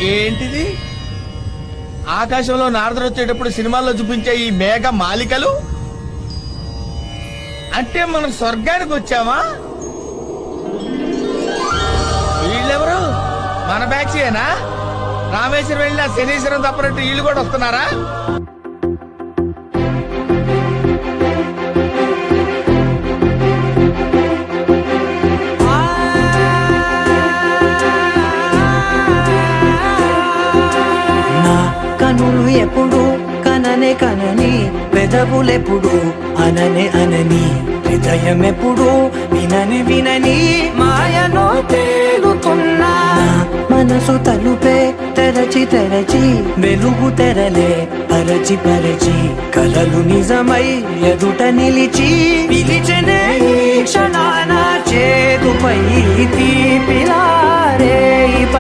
ఏంటిది? ఆకాశంలో నారదుడు వచ్చేటప్పుడు సినిమాల్లో చూపించే ఈ మేఘ మాలికలు అంటే మనం స్వర్గానికి వచ్చామా? వీళ్ళెవరు? మన బ్యాచ్యేనా? రామేశ్వరం వెళ్ళిన శనీశ్వరం తప్పనట్టు వీళ్ళు కూడా వస్తున్నారా? కనులు ఎప్పుడు కననే కనని, పెదవులెప్పుడు అననే అనని, హృదయం ఎప్పుడు వినని వినని మాయలో తేలుతున్నా. మనసు తలుపే తెరచి తెరచి, వెలుగు తెరలే పరచి పరచి, కలలు నిజమై ఎదుట నిలిచి పిలిచనే క్షణాన చేతుపై తీపిలారే.